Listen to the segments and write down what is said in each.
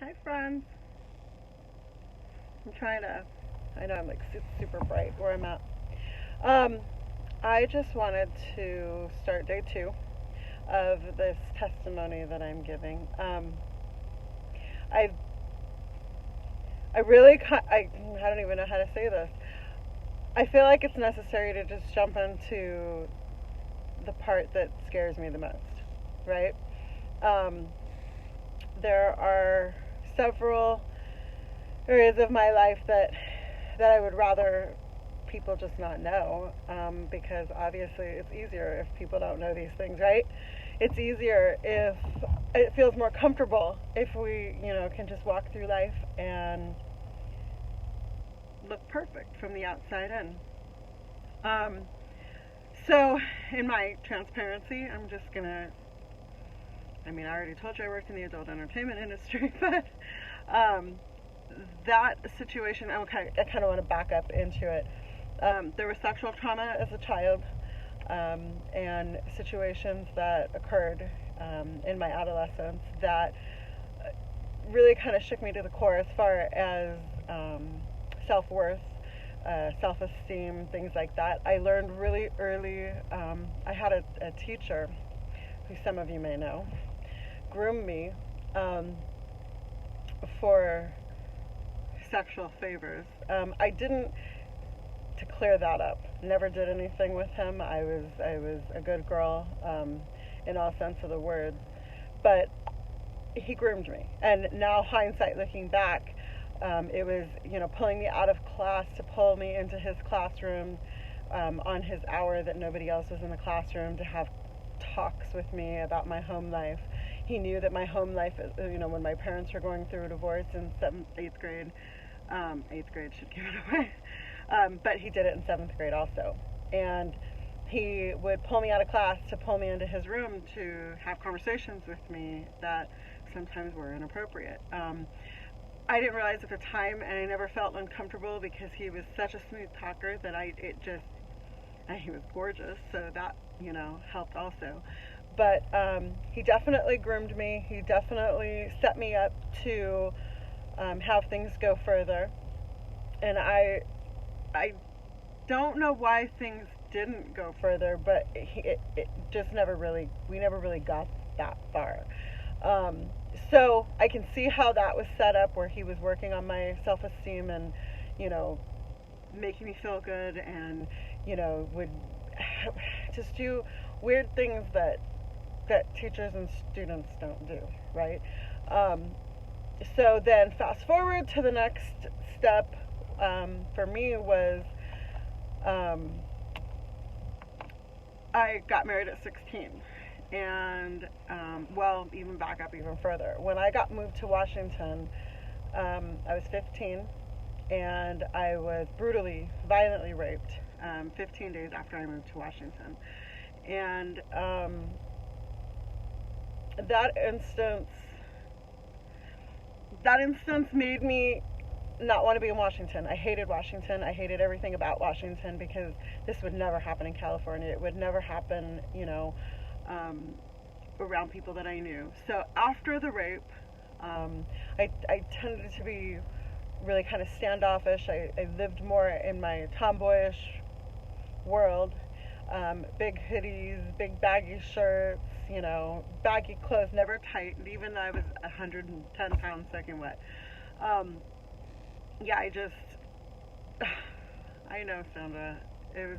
Hi, friends. I know I'm like super bright where I'm at. Um, I just wanted to start day two of this testimony that I'm giving. I, I really, I don't even know how to say this. I feel like it's necessary to just jump into the part that scares me the most, right? Um, there are several areas of my life that I would rather people just not know, because obviously it's easier if people don't know these things, right? It's easier if it feels more comfortable if we, can just walk through life and look perfect from the outside in. Um, so, in my transparency, I'm just gonna. I mean, I already told you I worked in the adult entertainment industry, but um, that situation, okay, I kind of want to back up into it. There was sexual trauma as a child, and situations that occurred in my adolescence that really kind of shook me to the core as far as self worth, self esteem, things like that. I learned really early. I had a teacher who some of you may know groomed me um, for sexual favors. I didn't to clear that up. Never did anything with him. I was a good girl in all sense of the word, but he groomed me. And now hindsight, looking back, it was pulling me out of class to pull me into his classroom on his hour that nobody else was in the classroom to have talks with me about my home life. He knew that my home life, when my parents were going through a divorce in eighth grade, eighth grade should give it away. But he did it in seventh grade also. And he would pull me out of class to pull me into his room to have conversations with me that sometimes were inappropriate. I didn't realize at the time, and I never felt uncomfortable because he was such a smooth talker that and he was gorgeous, so that, helped also. But he definitely groomed me. He definitely set me up to have things go further. And I don't know why things didn't go further, but it just we never really got that far. Um, so I can see how that was set up, where he was working on my self esteem and, you know, making me feel good, and, would just do weird things that teachers and students don't do, right? Um, so then fast forward to the next step, for me was um, I got married at 16. And, well, even back up even further. When I got moved to Washington, I was 15, and I was brutally, violently raped 15 days after I moved to Washington. And that instance, that instance made me not want to be in Washington. I hated Washington. I hated everything about Washington because this would never happen in California. It would never happen, um, around people that I knew. So after the rape, I tended to be really kind of standoffish. I lived more in my tomboyish world. Big hoodies, big baggy shirts, baggy clothes, never tight. And even though I was 110 pounds soaking wet. Um, yeah, I know, Sandra. It was,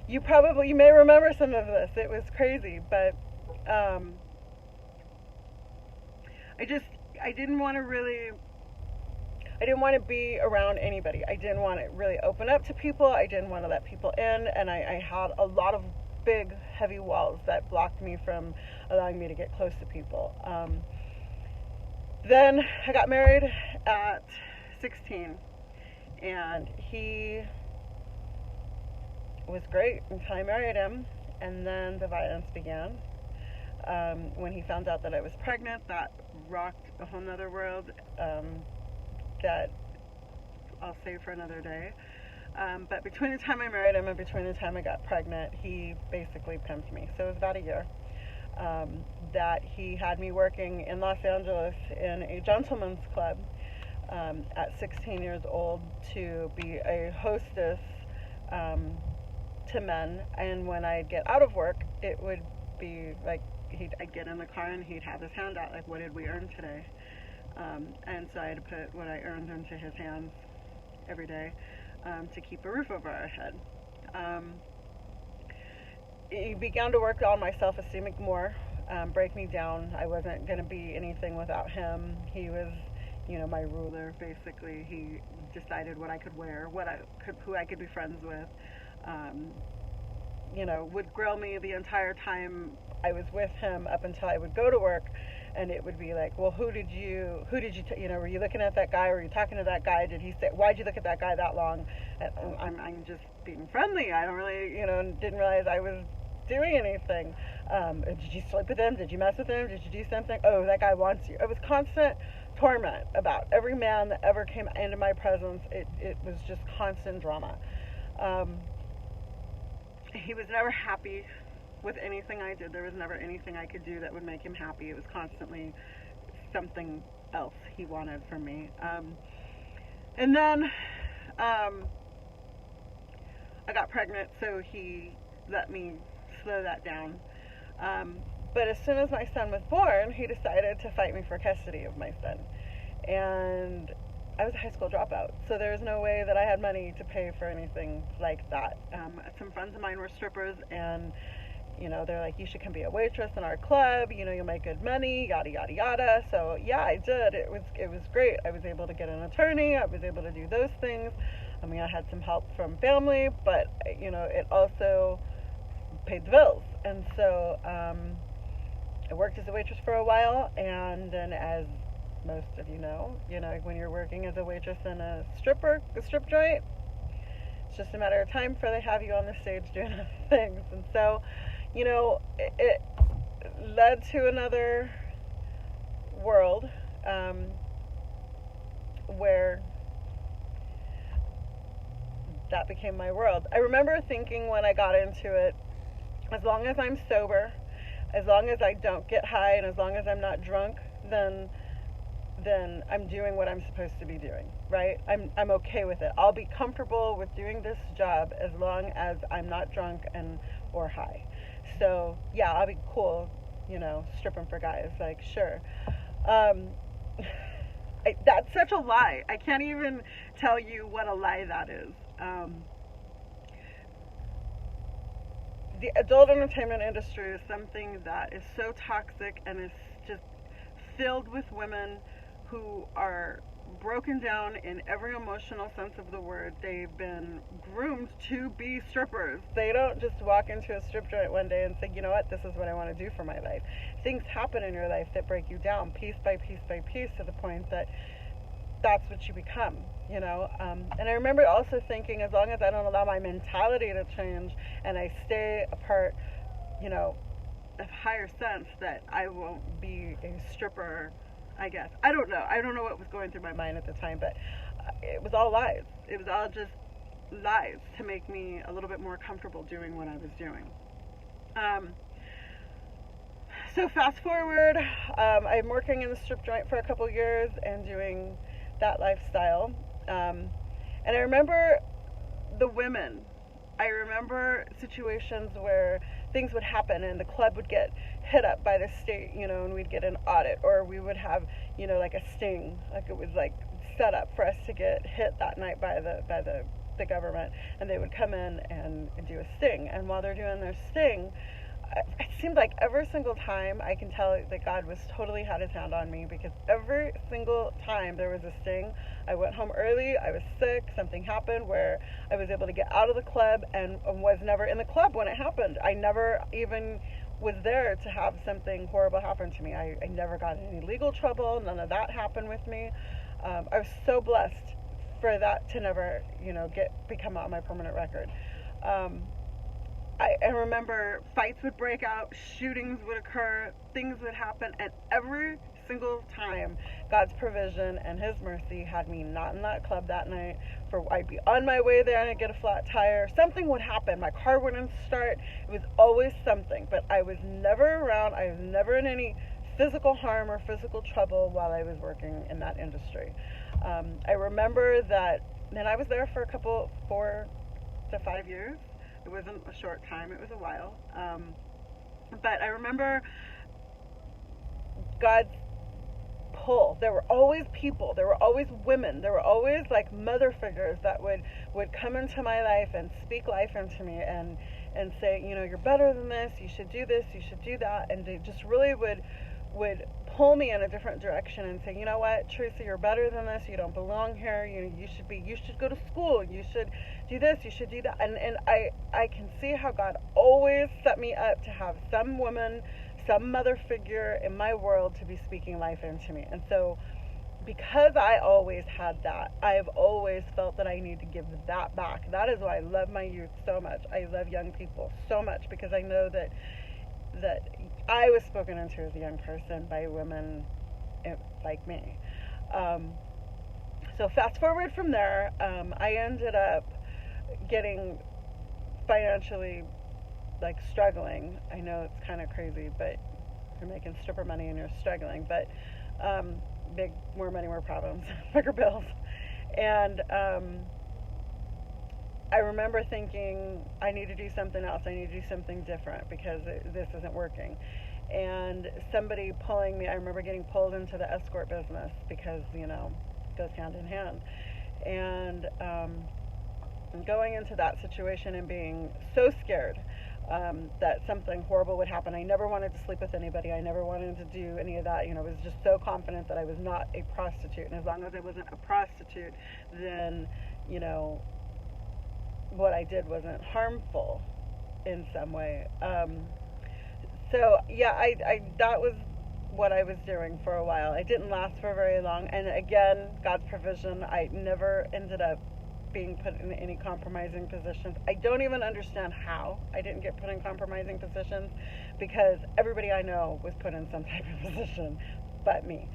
you may remember some of this. It was crazy, but um, I just, I didn't want to really I didn't want to be around anybody. I didn't want to really open up to people. I didn't want to let people in, and I had a lot of big, heavy walls that blocked me from allowing me to get close to people. Then I got married at 16, and he was great until I married him, and then the violence began. When he found out that I was pregnant, that rocked a whole nother world, that I'll save for another day. But between the time I married him and between the time I got pregnant, he basically pimped me. So it was about a year. that he had me working in Los Angeles in a gentleman's club at 16 years old to be a hostess to men. And when I'd get out of work, it would be like I'd get in the car and he'd have his hand out, like, what did we earn today? And so I had to put what I earned into his hands every day to keep a roof over our head. He began to work on my self-esteem more, break me down. I wasn't going to be anything without him. He was, my ruler, basically. He decided what I could wear, who I could be friends with. Would grill me the entire time I was with him up until I would go to work, and it would be like, well, were you looking at that guy? Were you talking to that guy? Why'd you look at that guy that long? And I'm just being friendly. I don't really, didn't realize I was doing anything. Did you sleep with him? Did you mess with him? Did you do something? Oh, that guy wants you. It was constant torment about every man that ever came into my presence. It was just constant drama. He was never happy with anything I did. There was never anything I could do that would make him happy. It was constantly something else he wanted from me. And then I got pregnant, so he let me slow that down. But as soon as my son was born, he decided to fight me for custody of my son. And I was a high school dropout, so there was no way that I had money to pay for anything like that. Some friends of mine were strippers, and they're like, you should come be a waitress in our club, you'll make good money, yada yada yada. So yeah, I did. It was great. I was able to get an attorney. I was able to do those things. I mean, I had some help from family, but it also paid the bills. And so I worked as a waitress for a while, and then, as most of you know, when you're working as a waitress in a strip joint, it's just a matter of time before they have you on the stage doing other things. And so, it led to another world where that became my world. I remember thinking when I got into it, as long as I'm sober, as long as I don't get high, and as long as I'm not drunk, then I'm doing what I'm supposed to be doing, right? I'm okay with it. I'll be comfortable with doing this job as long as I'm not drunk or high. So yeah, I'll be cool, stripping for guys, like, sure. That's such a lie. I can't even tell you what a lie that is. The adult entertainment industry is something that is so toxic and is just filled with women who are broken down in every emotional sense of the word. They've been groomed to be strippers. They don't just walk into a strip joint one day and say, you know what, this is what I want to do for my life. Things happen in your life that break you down piece by piece by piece to the point that that's what you become, And I remember also thinking, as long as I don't allow my mentality to change and I stay a part, of higher sense, that I won't be a stripper, I guess. I don't know what was going through my mind at the time, but it was all lies. It was all just lies to make me a little bit more comfortable doing what I was doing. So fast forward, I'm working in the strip joint for a couple years and doing that lifestyle. And I remember the women. I remember situations where things would happen and the club would get hit up by the state, and we'd get an audit, or we would have, like a sting, like it was like set up for us to get hit that night by the government, and they would come in and do a sting. And while they're doing their sting, it seemed like every single time I can tell that God was totally had his hand on me, because every single time there was a sting, I went home early, I was sick, something happened where I was able to get out of the club and was never in the club when it happened. I never even was there to have something horrible happen to me. I never got in any legal trouble. None of that happened with me. I was so blessed for that to never, become on my permanent record. I remember fights would break out, shootings would occur, things would happen, and every single time, God's provision and His mercy had me not in that club that night. I'd be on my way there and I'd get a flat tire. Something would happen. My car wouldn't start. It was always something. But I was never around. I was never in any physical harm or physical trouble while I was working in that industry. I remember that, and I was there for 4 to 5 years. It wasn't a short time. It was a while. But I remember God's pull. There were always people, there were always women, there were always like mother figures that would come into my life and speak life into me and say, you know, you're better than this, you should do this, you should do that, and they just really would pull me in a different direction and say, you know what, Teresa, you're better than this, you don't belong here, you should go to school, you should do this, you should do that. And I can see how God always set me up to have some woman, some mother figure in my world to be speaking life into me. And so because I always had that, I've always felt that I need to give that back. That is why I love my youth so much. I love young people so much, because I know that I was spoken into as a young person by women like me. So fast forward from there, I ended up getting financially struggling. I know it's kind of crazy, but you're making stripper money and you're struggling. But more money, more problems, bigger bills. And I remember thinking, I need to do something else. I need to do something different because this isn't working. And somebody pulling me, I remember getting pulled into the escort business because, it goes hand in hand. And going into that situation and being so scared that something horrible would happen. I never wanted to sleep with anybody. I never wanted to do any of that. I was just so confident that I was not a prostitute. And as long as I wasn't a prostitute, then, what I did wasn't harmful in some way. So yeah, I that was what I was doing for a while. I didn't last for very long. And again, God's provision, I never ended up being put in any compromising positions. I don't even understand how I didn't get put in compromising positions, because everybody I know was put in some type of position but me.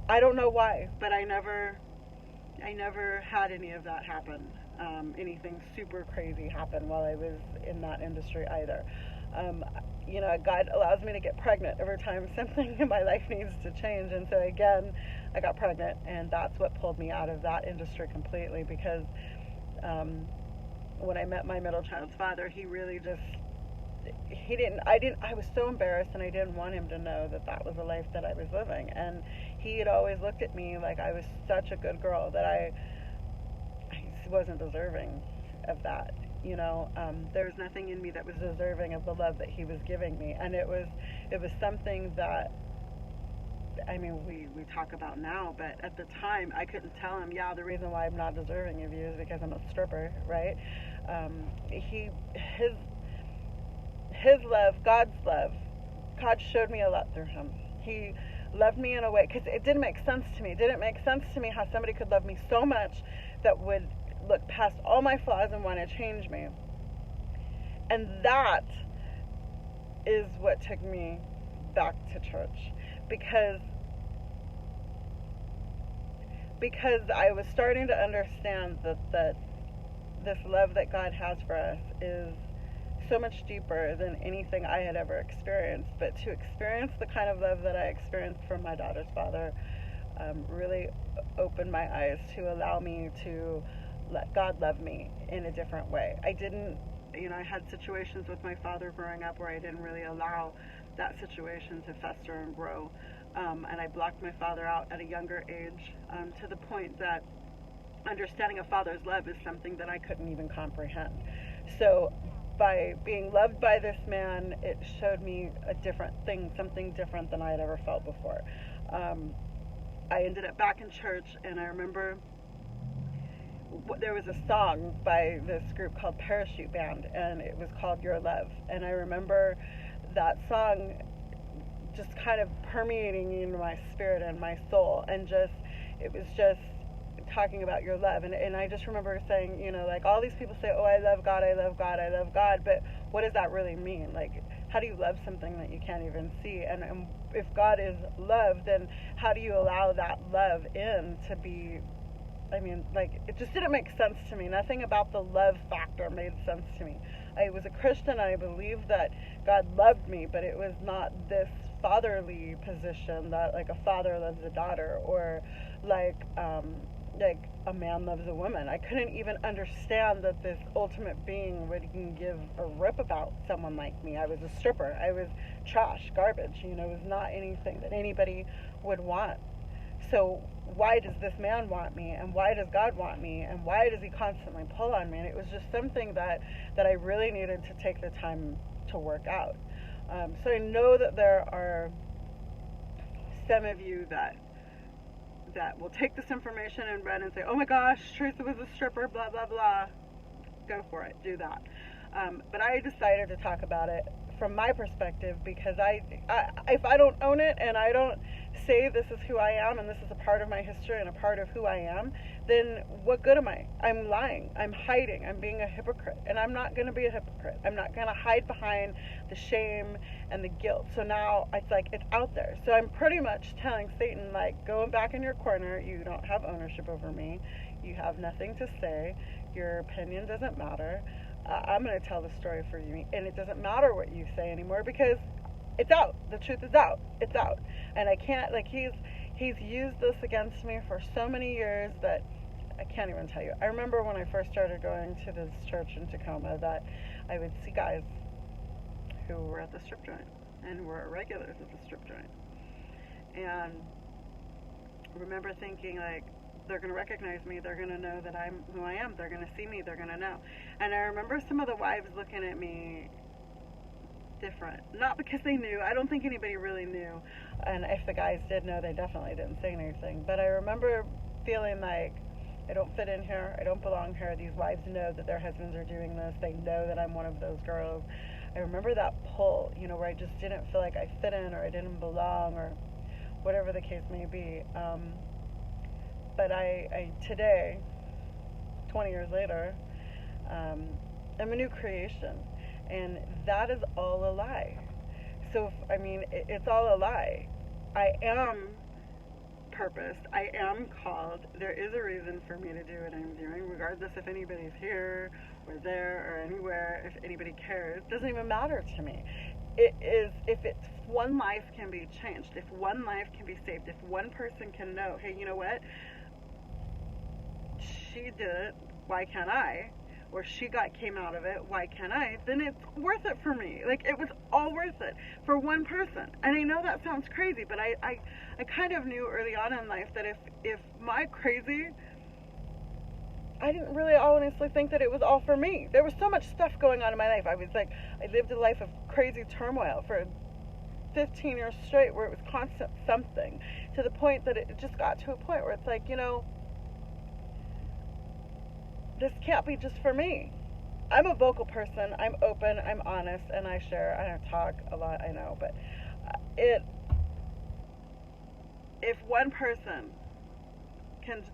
I don't know why, but I never had any of that happen. Anything super crazy happen while I was in that industry either. God allows me to get pregnant every time something in my life needs to change. And so again, I got pregnant, and that's what pulled me out of that industry completely, because when I met my middle child's father, he really I was so embarrassed, and I didn't want him to know that was the life that I was living. And he had always looked at me like I was such a good girl that I wasn't deserving of that. There was nothing in me that was deserving of the love that he was giving me. And it was something that, we talk about now, but at the time I couldn't tell him, yeah, the reason why I'm not deserving of you is because I'm a stripper, right? His love, God's love, God showed me a lot through him. He loved me in a way, because it didn't make sense to me. It didn't make sense to me how somebody could love me so much that would look past all my flaws and want to change me. And that is what took me back to church, because I was starting to understand that this love that God has for us is so much deeper than anything I had ever experienced. But to experience the kind of love that I experienced from my daughter's father really opened my eyes to allow me to let God love me in a different way. I didn't, I had situations with my father growing up where I didn't really allow that situation to fester and grow. And I blocked my father out at a younger age, to the point that understanding a father's love is something that I couldn't even comprehend. So by being loved by this man, it showed me a different thing, something different than I had ever felt before. I ended up back in church, and I remember there was a song by this group called Parachute Band, and it was called Your Love. And I remember that song just kind of permeating into my spirit and my soul, and it was just talking about your love. And I just remember saying, all these people say, oh, I love God, I love God, I love God, but what does that really mean? Like, how do you love something that you can't even see? And if God is love, then how do you allow that love in to be, I mean, like, it just didn't make sense to me. Nothing about the love factor made sense to me. I was a Christian. I believed that God loved me, but it was not this fatherly position that, like, a father loves a daughter, or like a man loves a woman. I couldn't even understand that this ultimate being would even give a rip about someone like me. I was a stripper. I was trash, garbage. It was not anything that anybody would want. So why does this man want me, and why does God want me, and why does he constantly pull on me? And it was just something that I really needed to take the time to work out. So I know that there are some of you that will take this information and run and say, oh my gosh, Teresa was a stripper, blah, blah, blah. Go for it. Do that. But I decided to talk about it from my perspective, because if I don't own it, and I don't say this is who I am and this is a part of my history and a part of who I am, then what good am I? I'm lying. I'm hiding. I'm being a hypocrite. And I'm not going to be a hypocrite. I'm not going to hide behind the shame and the guilt. So now it's like it's out there. So I'm pretty much telling Satan, like, go back in your corner. You don't have ownership over me. You have nothing to say. Your opinion doesn't matter. I'm going to tell the story for you, and it doesn't matter what you say anymore, because it's out. The truth is out. It's out. And I can't, like, he's used this against me for so many years that I can't even tell you. I remember when I first started going to this church in Tacoma that I would see guys who were at the strip joint and were regulars at the strip joint. And I remember thinking, like, they're going to recognize me. They're going to know that I'm who I am. They're going to see me. They're going to know. And I remember some of the wives looking at me different. Not because they knew. I don't think anybody really knew. And if the guys did know, they definitely didn't say anything. But I remember feeling like, I don't fit in here. I don't belong here. These wives know that their husbands are doing this. They know that I'm one of those girls. I remember that pull, where I just didn't feel like I fit in, or I didn't belong, or whatever the case may be. But I today, 20 years later, I'm a new creation, and that is all a lie. So, it's all a lie. I am purposed. I am called. There is a reason for me to do what I'm doing, regardless if anybody's here or there or anywhere, if anybody cares. It doesn't even matter to me. It is, if it's one life can be changed, if one life can be saved, if one person can know, hey, you know what? She did it, why can't I? Or she came out of it, why can't I? Then it's worth it for me. Like, it was all worth it for one person. And I know that sounds crazy, but I kind of knew early on in life that if my crazy, I didn't really honestly think that it was all for me. There was so much stuff going on in my life. I lived a life of crazy turmoil for 15 years straight, where it was constant something, to the point that it just got to a point where it's like, this can't be just for me. I'm a vocal person. I'm open. I'm honest, and I share. I don't talk a lot, I know, but if one person can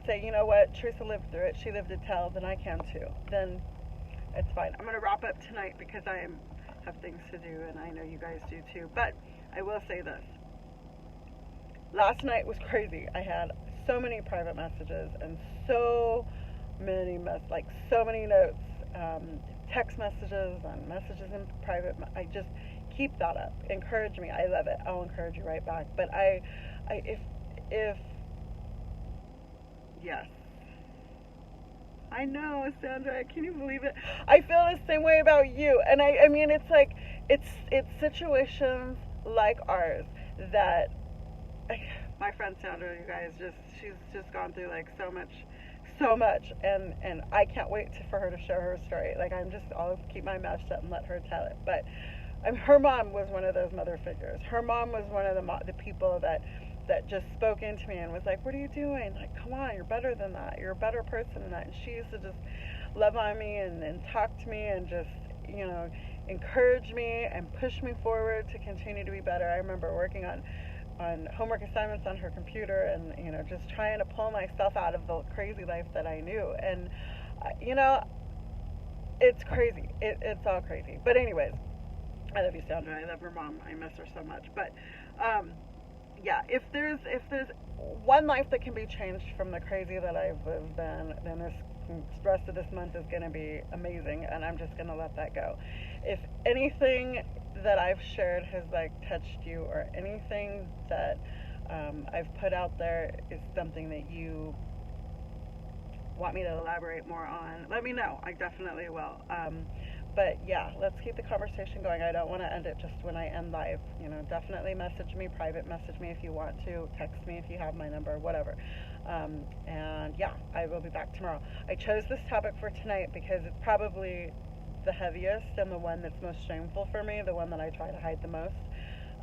say, you know what, Teresa lived through it. She lived to tell. Then I can too. Then it's fine. I'm gonna wrap up tonight because I have things to do, and I know you guys do too. But I will say this. Last night was crazy. I had so many private messages and so many notes, text messages and messages in private. I just keep that up. Encourage me. I love it. I'll encourage you right back. But if yes, I know, Sandra. Can you believe it? I feel the same way about you. And I mean, it's like it's situations like ours that. My friend Sandra, you guys, she's just gone through like so much, and I can't wait for her to share her story. Like, I'll keep my mouth shut and let her tell it. But her mom was one of those mother figures. Her mom was one of the people that just spoke into me and was like, what are you doing? Like, come on, you're better than that. You're a better person than that. And she used to just love on me and talk to me and just, encourage me and push me forward to continue to be better. I remember working on homework assignments on her computer, and just trying to pull myself out of the crazy life that I knew. And it's crazy. It's all crazy. But anyways, I love you, Sandra. I love her mom. I miss her so much. But yeah, if there's one life that can be changed from the crazy that I've lived, then this rest of this month is going to be amazing, and I'm just going to let that go. If anything that I've shared has like touched you, or anything that I've put out there is something that you want me to elaborate more on, let me know. I definitely will. But yeah, let's keep the conversation going. I don't want to end it just when I end live. You know, definitely message me, private message me if you want to, text me if you have my number, whatever. And yeah, I will be back tomorrow. I chose this topic for tonight because it's probably the heaviest and the one that's most shameful for me, the one that I try to hide the most.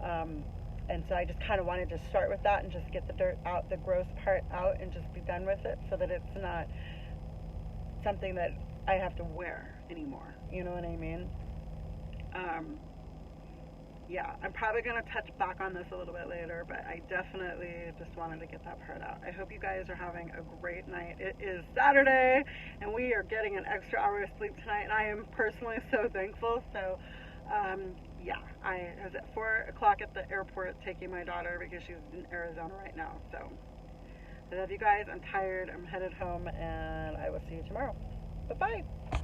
Um, and so I just kind of wanted to start with that and just get the dirt out, the gross part out, and just be done with it, so that it's not something that I have to wear anymore. You know what I mean? Um, yeah, I'm probably going to touch back on this a little bit later, but I definitely just wanted to get that part out. I hope you guys are having a great night. It is Saturday, and we are getting an extra hour of sleep tonight, and I am personally so thankful. So, yeah, I was at 4 o'clock at the airport taking my daughter because she's in Arizona right now. So, I love you guys. I'm tired. I'm headed home, and I will see you tomorrow. Bye-bye.